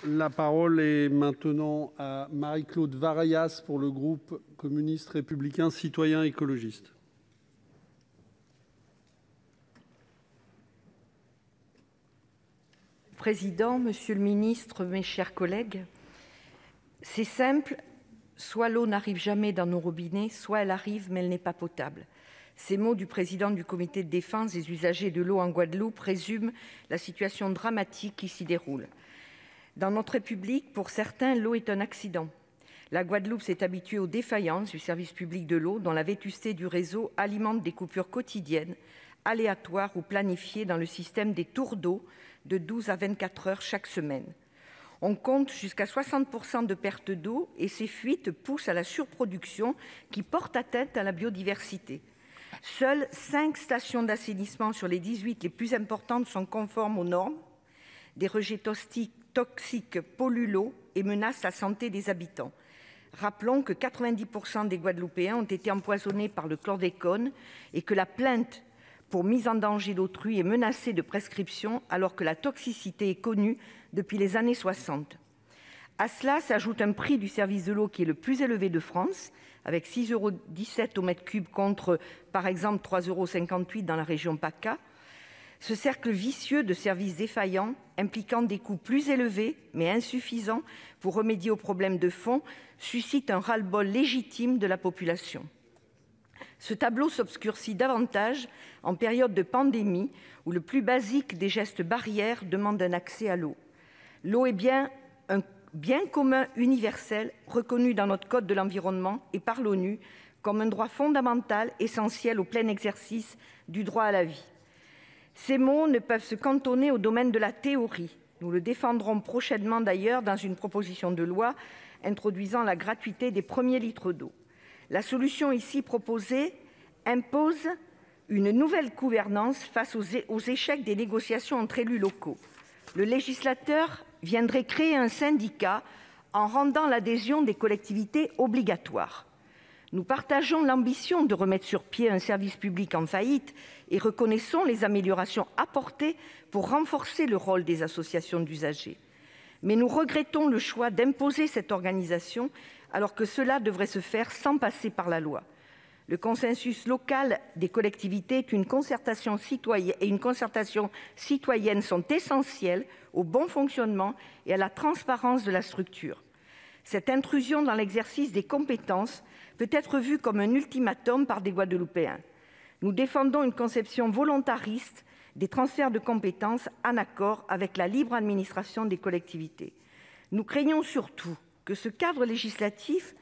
La parole est maintenant à Marie-Claude Varaillas pour le groupe communiste républicain citoyen écologiste. Président, Monsieur le Ministre, mes chers collègues, c'est simple, soit l'eau n'arrive jamais dans nos robinets, soit elle arrive mais elle n'est pas potable. Ces mots du président du comité de défense des usagers de l'eau en Guadeloupe résument la situation dramatique qui s'y déroule. Dans notre République, pour certains, l'eau est un accident. La Guadeloupe s'est habituée aux défaillances du service public de l'eau, dont la vétusté du réseau alimente des coupures quotidiennes, aléatoires ou planifiées dans le système des tours d'eau de 12 à 24 heures chaque semaine. On compte jusqu'à 60% de pertes d'eau et ces fuites poussent à la surproduction qui porte atteinte à la biodiversité. Seules 5 stations d'assainissement sur les 18 les plus importantes sont conformes aux normes. Des rejets toxiques polluent l'eau et menacent la santé des habitants. Rappelons que 90% des Guadeloupéens ont été empoisonnés par le chlordécone et que la plainte pour mise en danger d'autrui est menacée de prescription alors que la toxicité est connue depuis les années 60. À cela s'ajoute un prix du service de l'eau qui est le plus élevé de France, avec 6,17 € au mètre cube contre, par exemple, 3,58 € dans la région PACA. Ce cercle vicieux de services défaillants, impliquant des coûts plus élevés mais insuffisants pour remédier aux problèmes de fond, suscite un ras-le-bol légitime de la population. Ce tableau s'obscurcit davantage en période de pandémie où le plus basique des gestes barrières demande un accès à l'eau. L'eau est bien un bien commun universel reconnu dans notre Code de l'environnement et par l'ONU comme un droit fondamental essentiel au plein exercice du droit à la vie. Ces mots ne peuvent se cantonner au domaine de la théorie. Nous le défendrons prochainement d'ailleurs dans une proposition de loi introduisant la gratuité des premiers litres d'eau. La solution ici proposée impose une nouvelle gouvernance face aux échecs des négociations entre élus locaux. Le législateur viendrait créer un syndicat en rendant l'adhésion des collectivités obligatoire. Nous partageons l'ambition de remettre sur pied un service public en faillite et reconnaissons les améliorations apportées pour renforcer le rôle des associations d'usagers. Mais nous regrettons le choix d'imposer cette organisation alors que cela devrait se faire sans passer par la loi. Le consensus local des collectivités et une concertation citoyenne sont essentiels au bon fonctionnement et à la transparence de la structure. Cette intrusion dans l'exercice des compétences peut être vue comme un ultimatum par des Guadeloupéens. Nous défendons une conception volontariste des transferts de compétences en accord avec la libre administration des collectivités. Nous craignons surtout que ce cadre législatif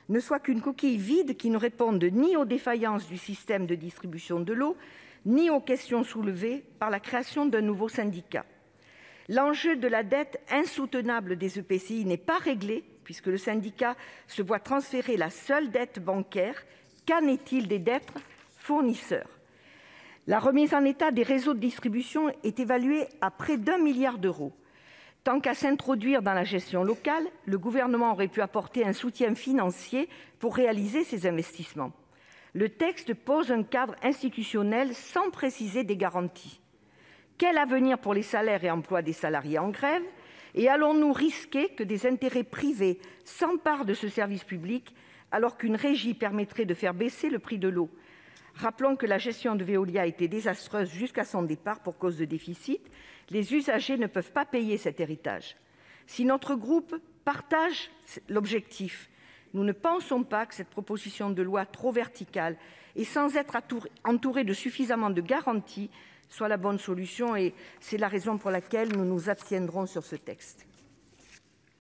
ne soit qu'une coquille vide qui ne réponde ni aux défaillances du système de distribution de l'eau, ni aux questions soulevées par la création d'un nouveau syndicat. L'enjeu de la dette insoutenable des EPCI n'est pas réglé, puisque le syndicat se voit transférer la seule dette bancaire. Qu'en est-il des dettes fournisseurs ? La remise en état des réseaux de distribution est évaluée à près d'1 milliard d'euros. Tant qu'à s'introduire dans la gestion locale, le gouvernement aurait pu apporter un soutien financier pour réaliser ces investissements. Le texte pose un cadre institutionnel sans préciser des garanties. Quel avenir pour les salaires et emplois des salariés en grève ? Et allons-nous risquer que des intérêts privés s'emparent de ce service public alors qu'une régie permettrait de faire baisser le prix de l'eau ? Rappelons que la gestion de Veolia a été désastreuse jusqu'à son départ pour cause de déficit. Les usagers ne peuvent pas payer cet héritage. Si notre groupe partage l'objectif, nous ne pensons pas que cette proposition de loi trop verticale et sans être entourée de suffisamment de garanties soit la bonne solution. Et c'est la raison pour laquelle nous nous abstiendrons sur ce texte.